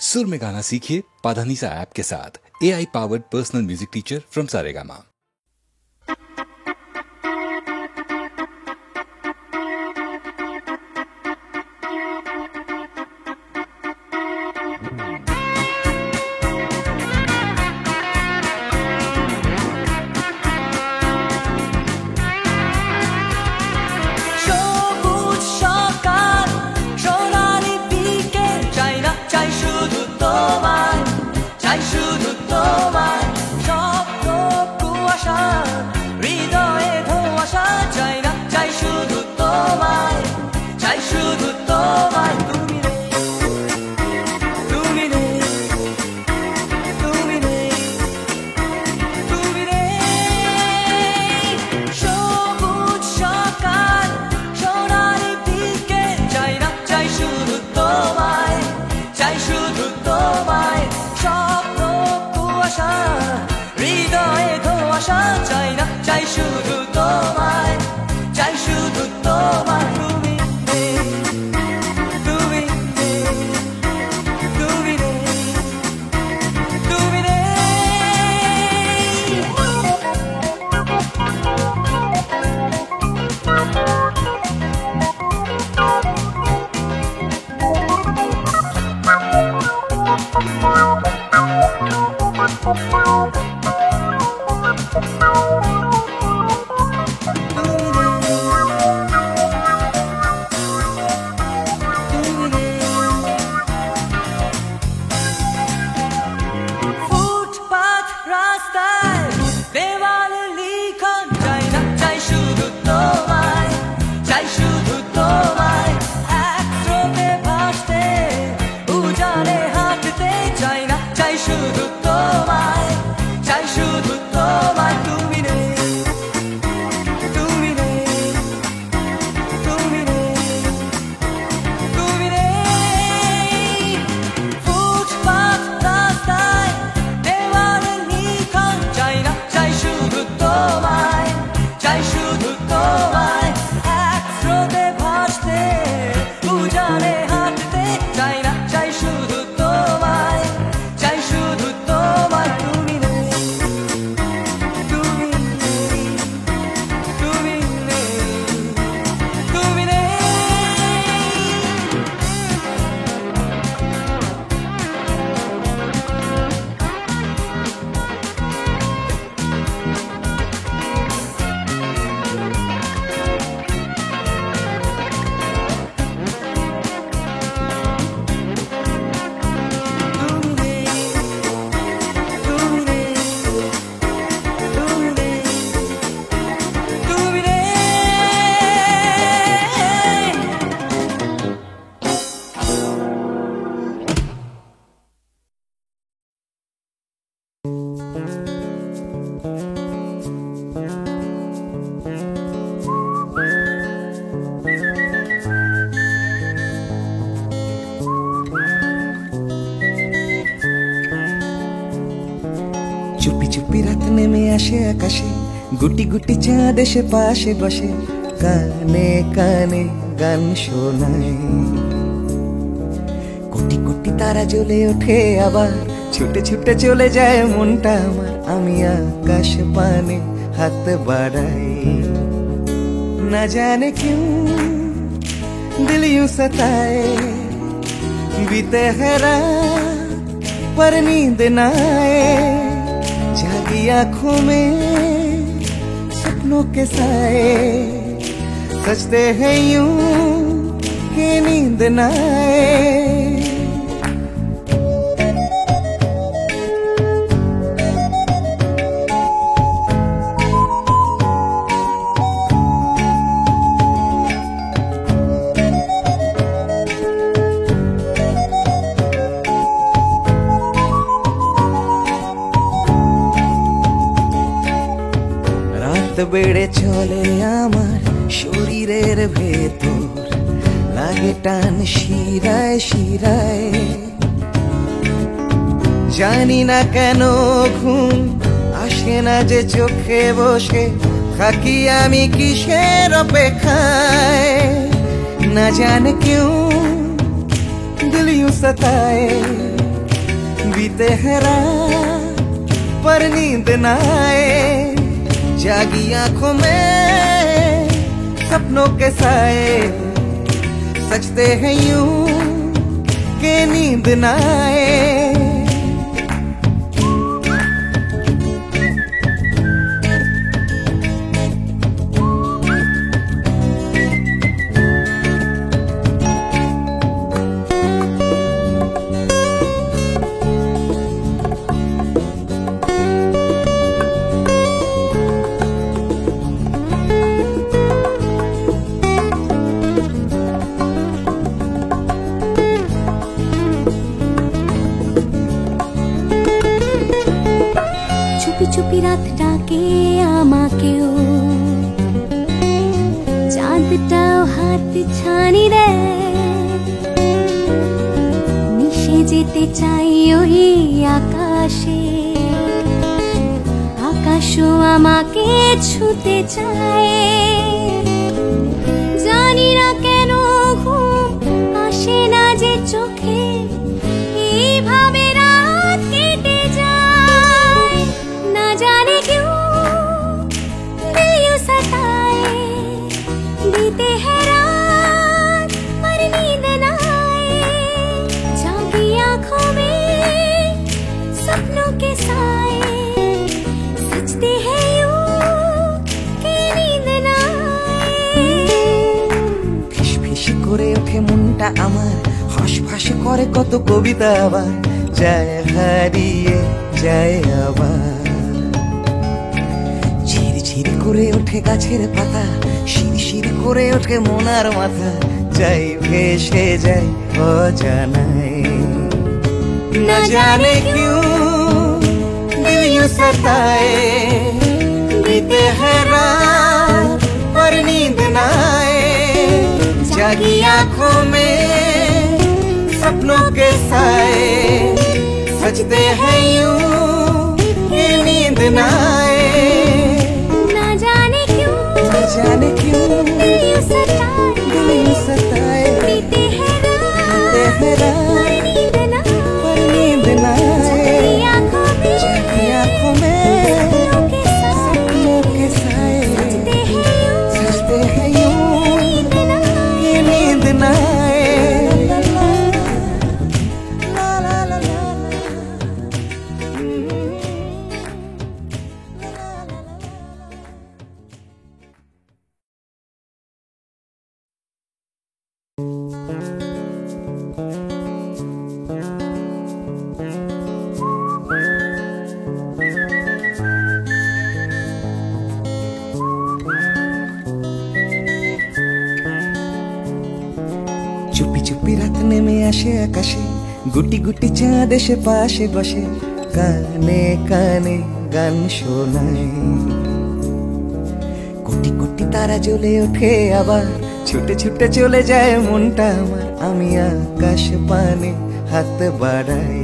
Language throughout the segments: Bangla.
सुर में गाना सीखिए पाधानीसा ऐप के साथ। AI powered personal music teacher from Saregama. চুপি চুপি রাত নেমে আসে আকাশে, গুটি গুটি চাঁদ এসে পাশে বসে, কানে কানে গান শোনায়। কোটি কোটি তারা জ্বলে ওঠে আবার, ছুটে ছুটে চলে যায় মনটা আমার। আমি আকাশ পানে হাত বাড়াই, না জানে क्यों दिल यूं सताए। बीते है रात पर नींद न आए, जागी आंखों में सपनों के साए। सजते हैं यूं कि नींद न आए। বেড়ে চলে আমার শরীরের ভেতর, লাগে টান শিরায় শিরায়। জানি না কেন ঘুম আসে না যে চোখে বসে, থাকি আমি কিসের অপেক্ষায়। না জানে क्यों दिल यूं सताए। बीते हैं रात पर नींद न आए, जागी आंखों में सपनों के साए, सजते हैं यूं के नींद न आए। চুপি রাত ডাকে আমাকেও, চাঁদটাও হাত ছানি দেয়, মিশে যেতে চাই ওই আকাশে, আকাশও আমাকে ছুতে চায়। জানি না কেন ঘুম আসে না যে চোখে, এইভাবে রাত কেটে যায়। না জানে क्यों दिल यूं सताए, बीते हैं रात पर नींद न आए, जागी आंखों में सपनों के साए, सजते हैं यूं कि नींद न आए। ফিস ফিস করে ওঠে মনটা আমার, হাঁস করে কত কবিতা আবার, যায় হারিয়ে যায় আবার। ঝিরঝির করে ওঠে গাছের পাতা, শিরশির করে ওঠে মনার মাথা, যাই ভেসে যায় অজানায়। না জানে क्यों दिल यूं सताए, बीते हैं रात पर नींद न आए, जागी आंखों में सपनों के साए, सजते हैं यूं कि नींद न आए। ना जाने क्यों दिल यूं सताए, बीते हैं बीते हैं रात पर नींद न आए, जागी आंखों में सपनों के साए, सजते हैं यूं कि नींद न आए। ला ला ला ला চুপি চুপি রাত নেমে আসে আকাশে, গুটি গুটি চাঁদ এসে পাশে বসে, কানে কানে গান শোনায়। কোটি কোটি তারা জ্বলে ওঠে আবার, ছুটে ছুটে চলে যায় মনটা আমার, আমি আকাশ পানে হাত বাড়াই।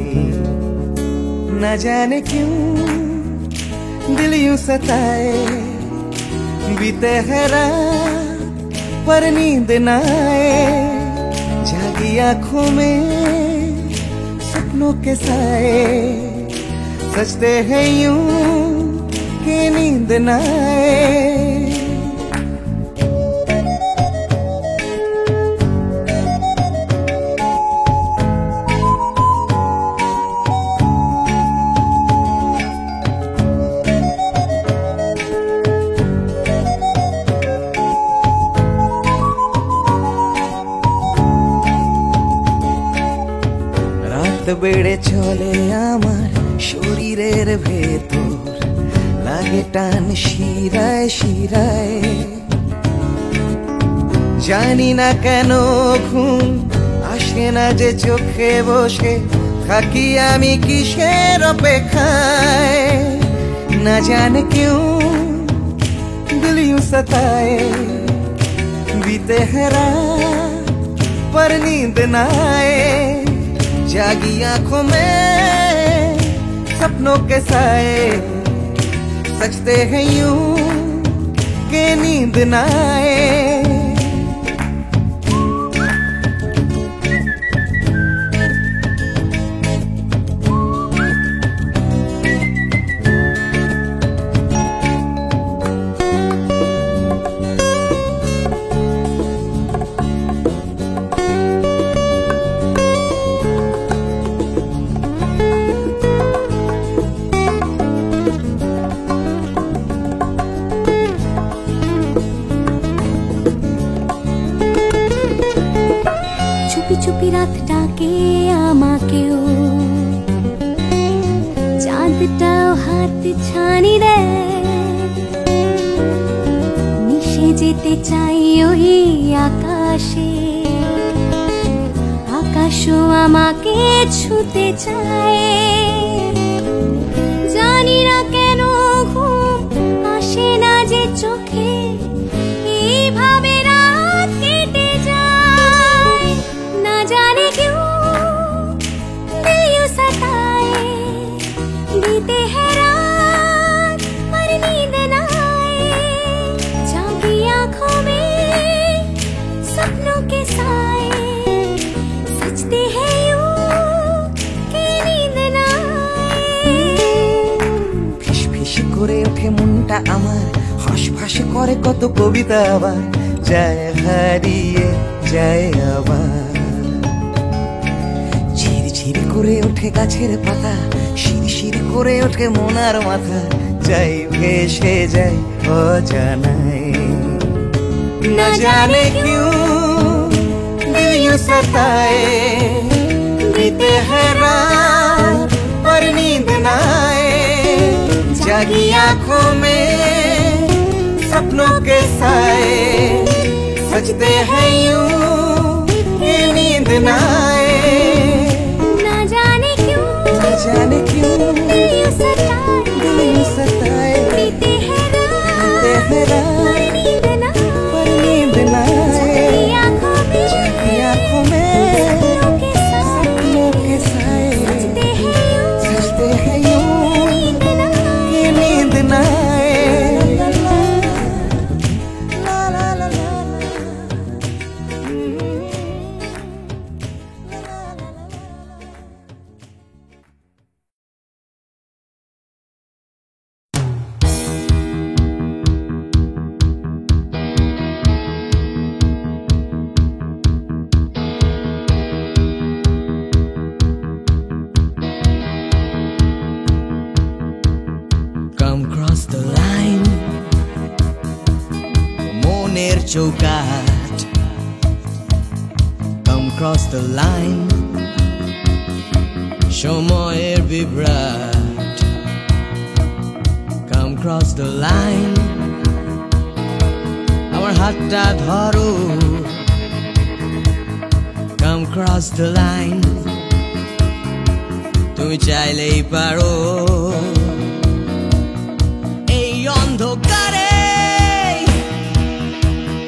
না জানে क्यों दिल यूं सताए, बीते हैं रात पर नींद न आए, जागी आंखों में सपनों के साए, सजते हैं यूं कि नींद न आए। বেড়ে চলে আমার শরীরের ভেতর, লাগে টান শিরায় শিরায়, জানি না কেন ঘুম আসে না যে চোখে, বসে থাকি আমি কিসের অপেক্ষায়। না জানে क्यों दिल यूं सताए, बीते हैं रात पर नींद न आए, जागी आंखों में सपनों के साए, सजते हैं यूं कि नींद न आए। থাকে আমাকেও, চাঁদটাও হাত ছানি দেয়, মিশে যেতে চাই ওই আকাশে, আকাশও আমাকে ছুতে চায়। জানি না কেন ঘুম আসে না যে চোখে, এইভাবে রাত কেটে যায়। না জানে क्यों दिल यूं सताए, बीते है रात पर नींद ना आए, जागी आंखों में सपनों के साए, सजते हैं यूं कि नींद ना आए। ফিস ফিস করে ওঠে মনটা আমার, হাঁসফাঁস করে কত কবিতা আবার, যায় হারিয়ে যায় আবার। ঝিরঝির করে ওঠে গাছের পাতা, শিরশির করে ওঠে মনার মাথা, যাই ভেসে যায় অজানায়। না জানে क्यों दिल यूं सताए, बीते है रात पर नींद ना आए, जागी आंखों में सपनों के साए, सजते हैं यूं कि नींद ना आए। ना जाने क्यों दिल यूं सताए, बीते है बीते है रात रात पर नींद ना आए, जागी आंखों में जागी आंखों में सपनों के साए, सपनों के साए, सजते हैं यूं सजते हैं यूं नींद ना आए। कि नींद ना आए। ला ला ला ला Come cross the line, মনের চৌকাঠ। Come cross the line, সময়ের বিভ্রাট। Come cross the line, আমার হাতটা ধরো। Come cross the line, তুমি চাইলেই পারো। এই অন্ধকারে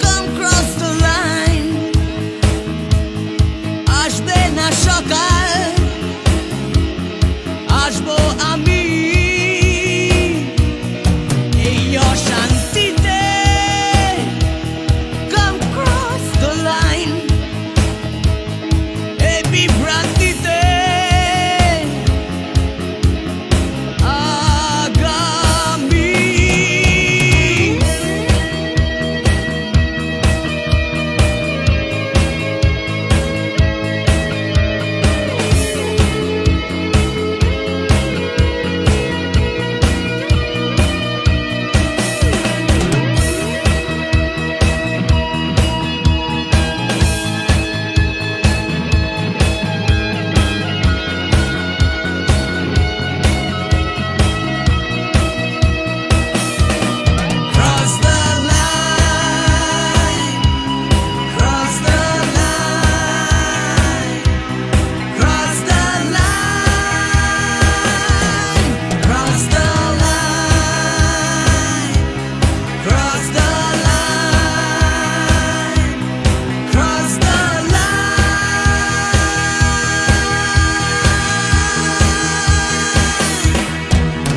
Come cross the line, আসবে না সকাল, আসবো আমি। এই অশান্তিতে Come cross the line, এই বিভ্রান্তিতে আগামী। Cross the line, cross the line, cross the line, cross the line, cross the line, cross the line.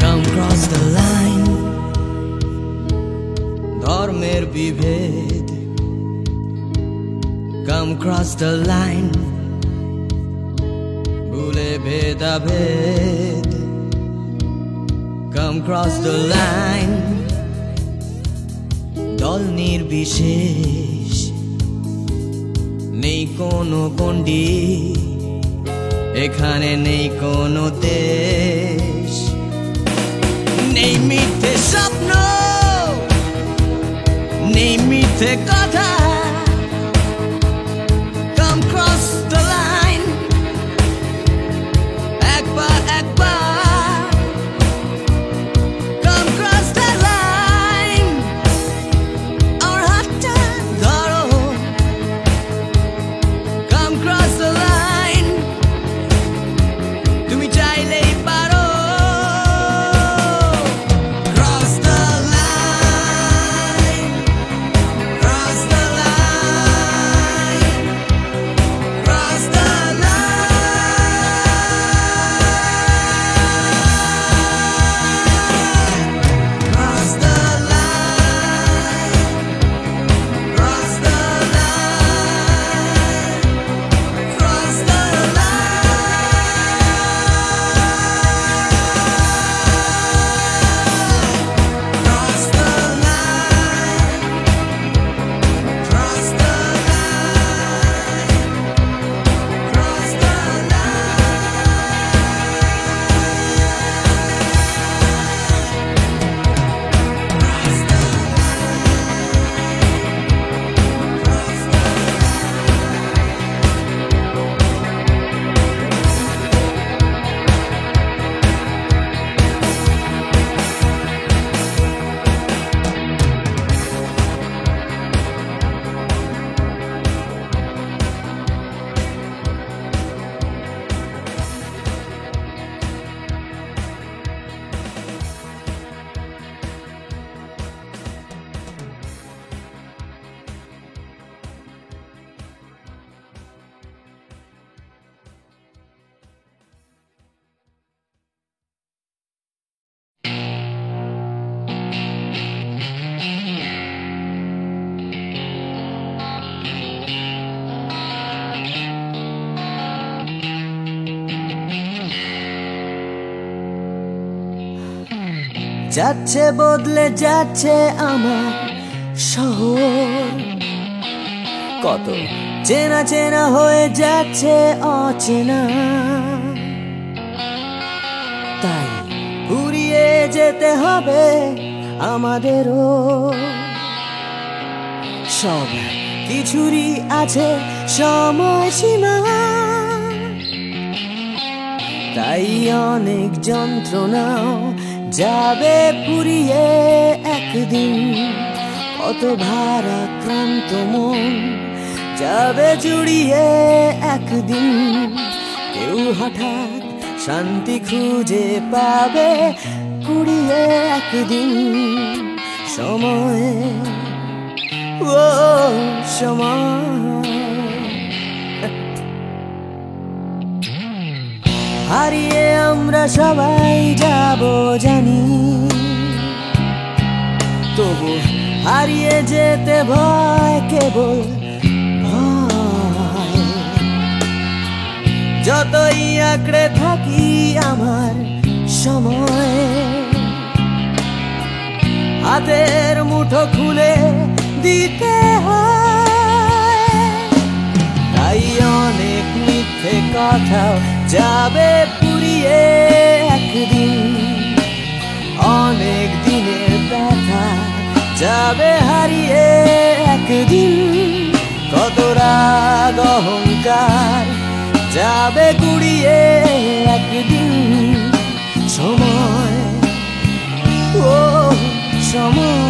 Come cross the line, ধর্মের বিভেদ Come cross the line, ভুলে ভেদাভেদ Come cross the line, দল নির্বিশেষ নেই কোনো গণ্ডি, এখানে নেই কোনো দেশ, নেই মিথ্যে স্বপ্ন, নেই মিথ্যে কথা। Come cross the line, যাচ্ছে বদলে যাচ্ছে আমার শহর, কত চেনা চেনা হয়ে যাচ্ছে অচেনা। তাই ঘুরিয়ে যেতে হবে আমাদেরও, সব কিছুরই আছে সময়সীমা। তাই অনেক যন্ত্রণাও যাবে ফুরিয়ে একদিন, কত ভারাক্রান্ত মন যাবে জুড়িয়ে একদিন। কেউ হঠাৎ শান্তি খুঁজে পাবে কুড়িয়ে একদিন। সময়, ও সময়, হারিয়ে আমরা সবাই যাব জানি, তবু হারিয়ে যেতে ভয়, কেবল ভয়। যতই আঁকড়ে থাকি আমার সময়, হাতের মুঠো খুলে দিতে হয়। তাই অনেক মিথ্যে কথাও যাবে পুড়িয়ে একদিন, অনেক দিনের ব্যথা যাবে হারিয়ে একদিন। কত রাগ অহংকার যাবে গুড়িয়ে একদিন। সময়, ও সময়,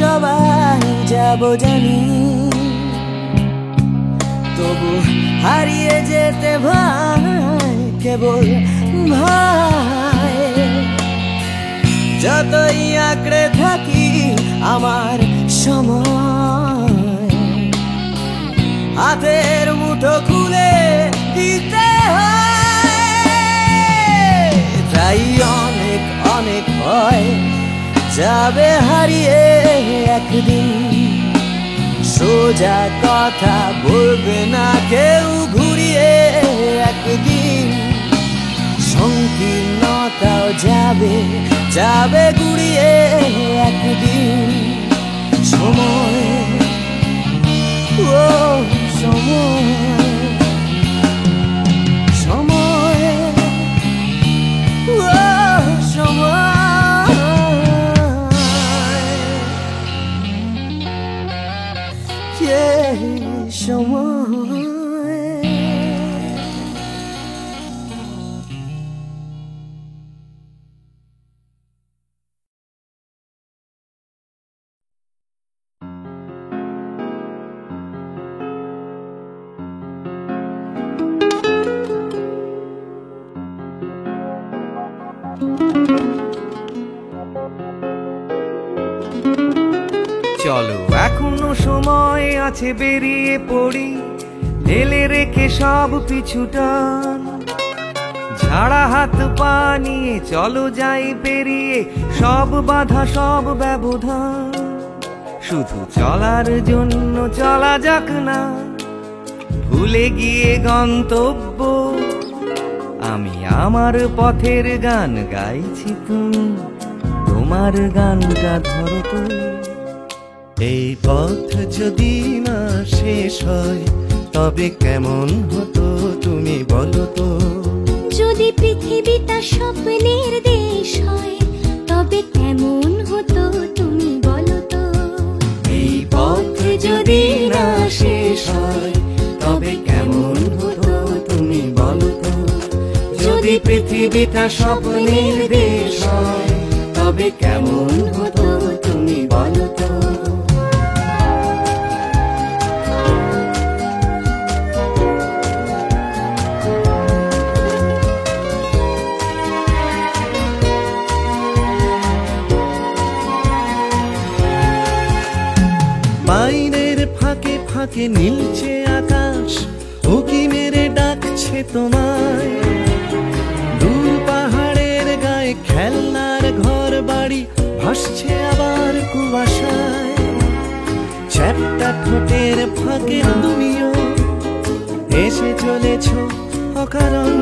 সবাই যাব জানি, তবু হারিয়ে যেতে ভয়, কেবল ভয়। যতই আঁকড়ে থাকি আমার সময়, হাতের মুঠো খুলে দিতে হয়। তাই অনেক অনেক ভয় যাবে হারিয়ে একদিন। সোজা কথা বলবে না কেউ ঘুরিয়ে একদিন। সংকীর্ণতাও যাবে যাবে ঘুরিয়ে একদিন। সময়, ও সময়, সময়, ও সময়, সময়। চলো এখনো সময় আছে, বেরিয়ে পড়ি ঢেলে রেখে সব পিছুটান। ঝাড়া হাত পা নিয়ে চলো যাই পেরিয়ে সব বাধা সব ব্যবধান। শুধু চলার জন্য চলা যাক না, ভুলে গিয়ে গন্তব্য। আমি আমার পথের গান গাইছি, তুমি তোমার গানটা ধরো তো। এই পথ যদি না শেষ হয় তবে কেমন হতো তুমি বলো তো। যদি পৃথিবীটা স্বপ্নের দেশ হয় তবে কেমন হতো তুমি বলো তো। এই পথ যদি না শেষ হয় তবে কেমন হতো তুমি বলো তো। যদি পৃথিবীটা স্বপ্নের দেশ হয় তবে কেমন হতো তুমি বলো তো। থেকে নীলচে আকাশ উকি মেরে ডাকছে তোমায়। দূর পাহাড়ের গায়ে খেলনার ঘর বাড়ি ভাসছে আবার কুয়াশায়। চ্যাপ্টা ঠোঁটের ফাঁকে তুমিও এসে চলেছ অকারণ।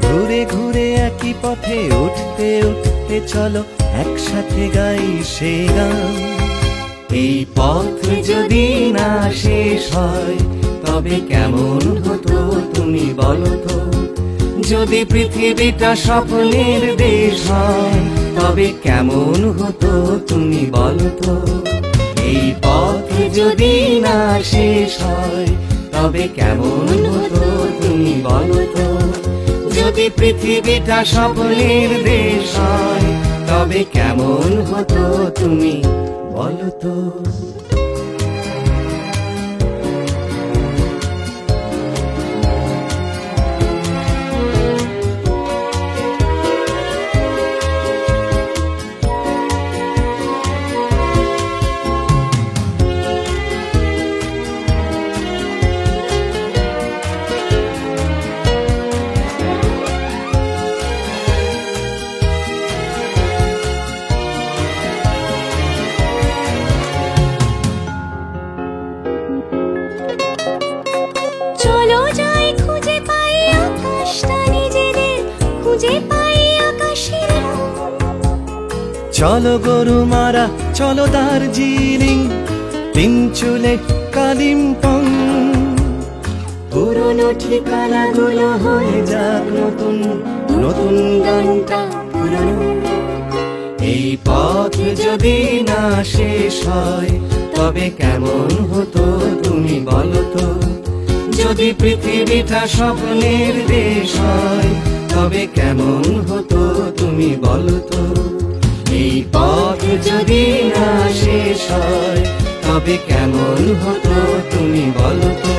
ঘুরে ঘুরে একই পথে উঠতে উঠতে চলো একসাথে গাই সে গান। এই পথ যদি না শেষ হয় তবে কেমন হতো তুমি বলো তো। যদি পৃথিবীটা স্বপ্নের দেশ হয় তবে কেমন হতো তুমি বলো তো। এই পথ যদি না শেষ হয় তবে কেমন হতো তুমি বলো তো। যদি পৃথিবীটা স্বপ্নের দেশ হয় তবে কেমন হতো তুমি বলো তো। চলো গরুমারা চলো দার্জিলিং তিনচুলে কালিম্পং। পুরনো ঠিকানাগুলো হয়ে যাক নতুন, নতুন গানটা পুরনো। এই পথ যদি না শেষ হয় তবে কেমন হতো তুমি বলো তো। যদি পৃথিবীটা স্বপ্নের দেশ হয় তবে কেমন হতো তুমি বলো তো। এই পথ যদি না শেষ হয় তবে কেমন হতো তুমি বলো তো।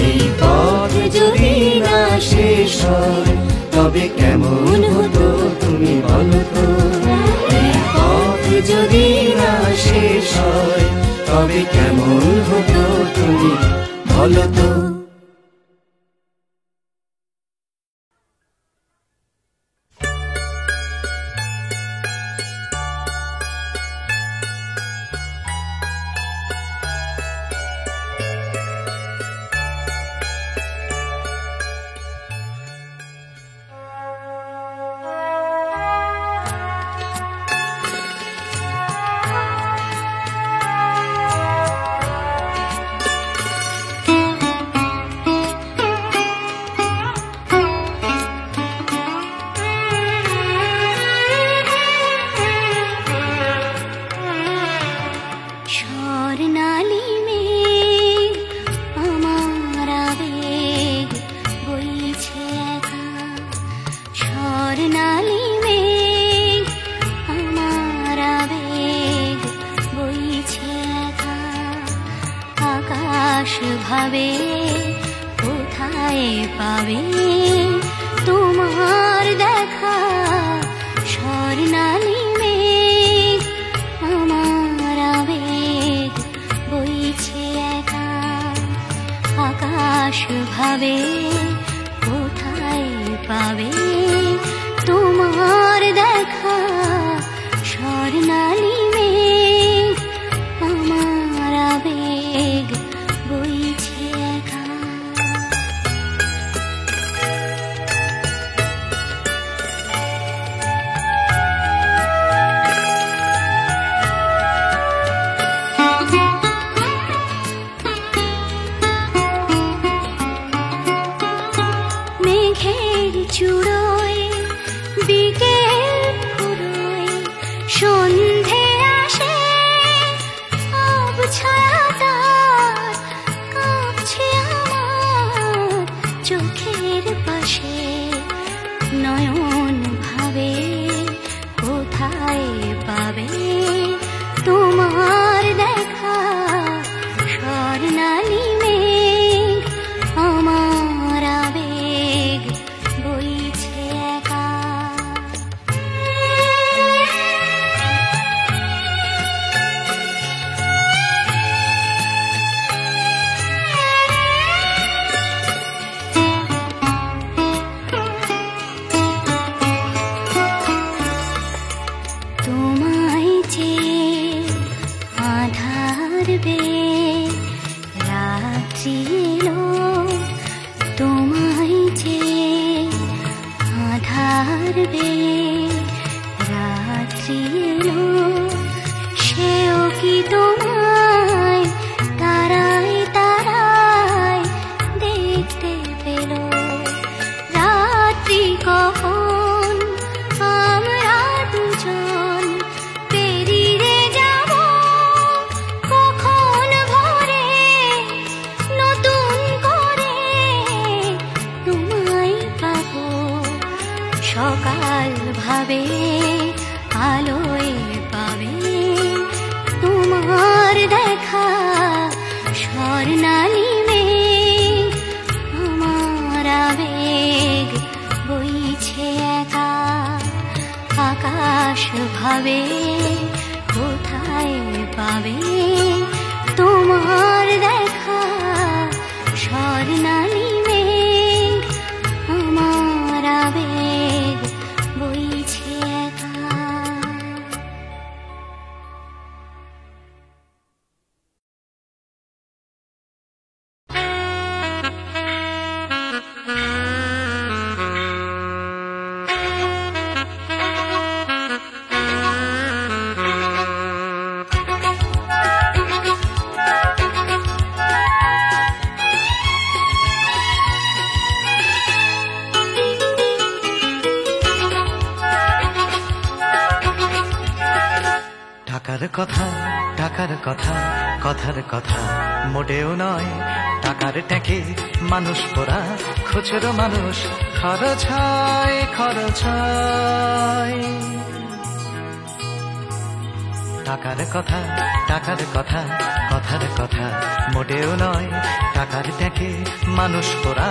এই পথ যদি না শেষ হয় তবে কেমন হতো তুমি বলো তো। এই পথ যদি না শেষ হয় তবে কেমন হতো তুমি বলো তো। ভাবে কোথায় পাবে তোমার দেখা স্বর্ণালী মেঘ আমার আবেগ বইছে একা। আকাশ ভাবে কোথায় পাবে তোমার দেখা স্বর্ণালী মেঘ আমার আবেগ বইছে একা। মেঘের চূড়োয় বিকেল ফুরোয় সন্ধে আসে ছায়াটার কাঁপছে আমার চোখের পাশে। নয়ন ভাবে কোথায় পাবে তোমার দেখা স্বর্ণালী মেঘ আমার আবেগ বইছে রাত্রি এলো তোমায় চেয়ে, আধার বেয়ে রাত্রি এলো, সেও কি তোমায় তারায় তারায় দেখতে পেল? রাত্রি কখন আমরা দুজন পেরিয়ে যাব, কখন ভোরে নতুন করে তোমায় পাবো। সকাল ভাবে আলোয় পাবে তোমার দেখা, স্বর্ণালী মেঘ আমার আবেগ বইছে একা। আকাশ ভাবে কোথায় পাবে তোমার দেখা, স্বর্ণালী মেঘ আমার আবেগ বইছে একা। টাকার কথা, টাকার কথা, কথার কথা মোটেও নয়। টাকার ট্যাঁকে মানুষ পোড়া, খুচরো মানুষ খরচ হয়, খরচ হয়। টাকার কথা, টাকার কথা, কথার কথা মোটেও নয়। টাকার ট্যাঁকে মানুষ পোড়া,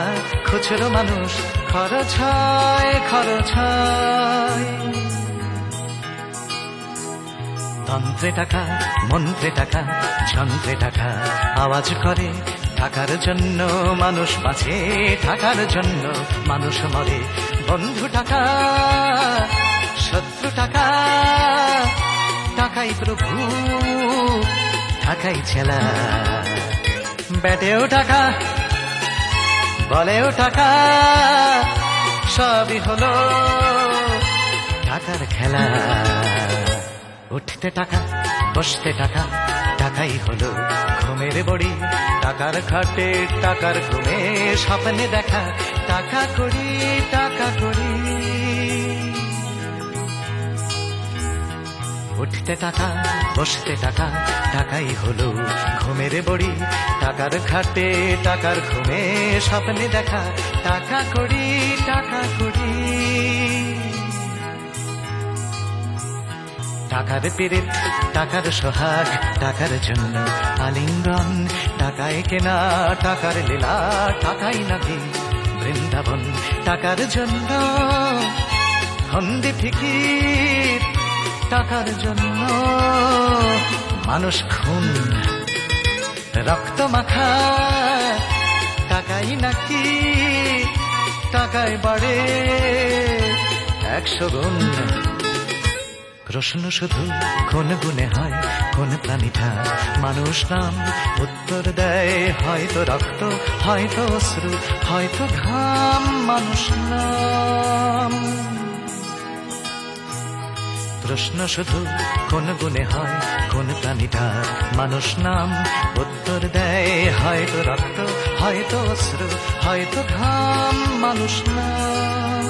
খুচরো মানুষ খরচ হয়, খরচ হয়। তন্ত্রে টাকা, মন্ত্রে টাকা, যন্ত্রে টাকা আওয়াজ করে। টাকার জন্য মানুষ বাঁচে, টাকার জন্য মানুষ মরে। বন্ধু টাকা, শত্রু টাকা, টাকাই প্রভু, টাকাই ছেলা। ব্যাটেও টাকা, বলেও টাকা, সবই হলো টাকার খেলা। উঠতে টাকা, বসতে টাকা, টাকাই হলো ঘুমের বড়ি। টাকার খাটে, টাকার ঘুমে, স্বপ্নে দেখা টাকা করি, টাকা করি। উঠতে টাকা, বসতে টাকা, টাকাই হলো ঘুমের বড়ি। টাকার খাটে, টাকার ঘুমে, স্বপ্নে দেখা টাকা করি, টাকা করি। টাকার পীড়িত, টাকার সোহাগ, টাকার জন্য আলিঙ্গন। টাকায় কেনা, টাকার লীলা, টাকাই নাকি বৃন্দাবন। টাকার জন্য হন্দি ফিকির, টাকার জন্য মানুষ খুন, রক্ত মাখা। টাকাই নাকি, টাকায় বাড়ে 100 গুণ। প্রশ্ন শুধু কোন গুণে হয়, কোন প্রাণীটা মানুষ নাম? উত্তর দেয় হয়তো রক্ত, হয়তো অশ্রু, হয়তো ঘাম। মানুষ নাম। প্রশ্ন শুধু কোন গুণে হয়, কোন প্রাণীটা মানুষ নাম? উত্তর দেয় হয়তো রক্ত, হয়তো অশ্রু, হয়তো ঘাম। মানুষ নাম।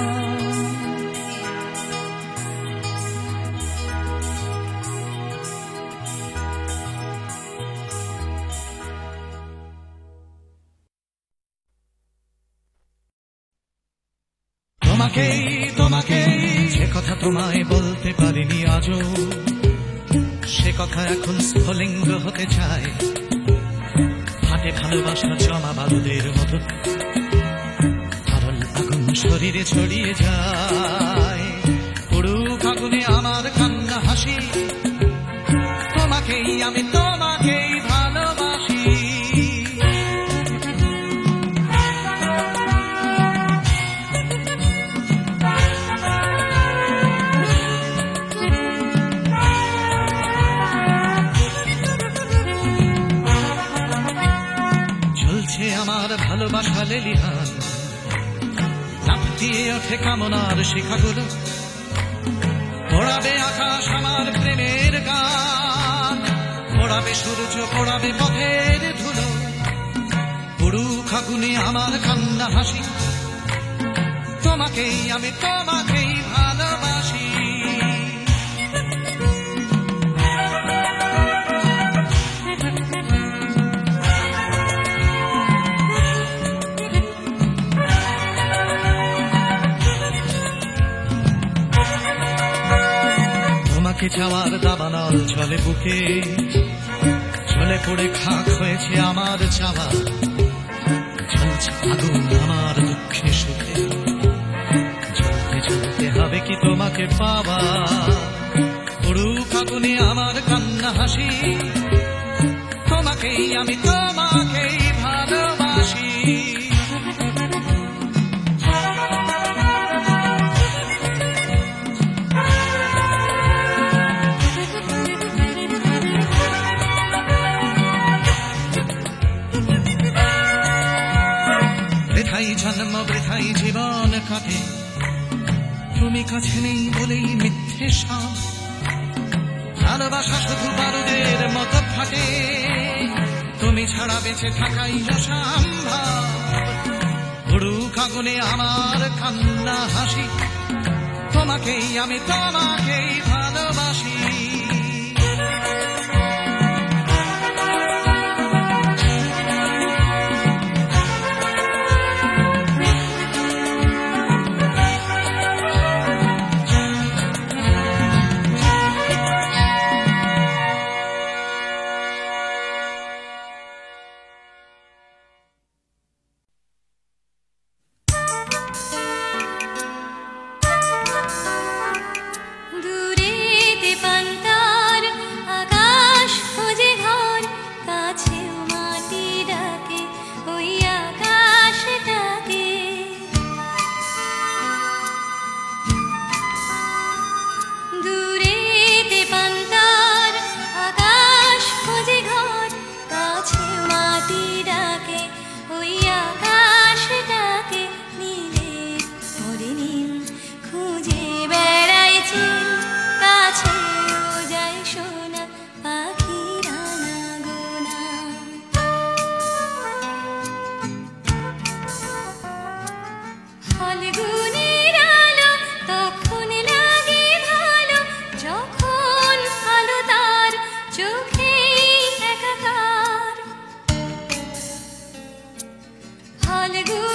তোমাকেই, তোমাকেই যে কথা তোমায় বলতে পারিনি আজও, সে কথা এখন স্ফুলিঙ্গ হতে চায়। হাতে ভালোবাসা জমা বালুদের মতো, তরল আগুন শরীরে ছড়িয়ে যায়। পুরুক আগুনে আমার কান্না হাসি, তোমাকেই আমি, তোমাকেই ভালোবাসি। আমার ভালোবাসা লেলিহান, লাফ দিয়ে ওঠে কামনার শিখাগুলো, পড়াবে আকাশ আমার প্রেমের গান, পড়াবে সূর্য পড়াবে পথের ধুলো, পুরুষ আগুনে আমার কান্না হাসি, তোমাকেই আমি তোমাকেই ভালোবাসি। তোমাকে চাওয়ার দাবানল চলে বুকে, চলে পড়ে খাক হয়েছে আমার চাওয়া, জ্বলছে আগুন আমার দুঃখে সুখে, জ্বলতে জ্বলতে হবে কি তোমাকে পাওয়া, পুরুষ আগুনে আমার কান্না হাসি, তোমাকেই আমি তোমাকেই ভালোবাসি। বৃথাই জন্ম বৃথাই জীবন কাটে, তুমি কাছে নেই বলেই মিথ্যে সব, ভালোবাসা শুধু বারুদের মতো ফাটে, তুমি ছাড়া বেঁচে থাকাই অসম্ভব, পুরুষ আগুনে আমার কান্না হাসি, তোমাকেই আমি তোমাকেই ভালোবাসি। Hallelujah.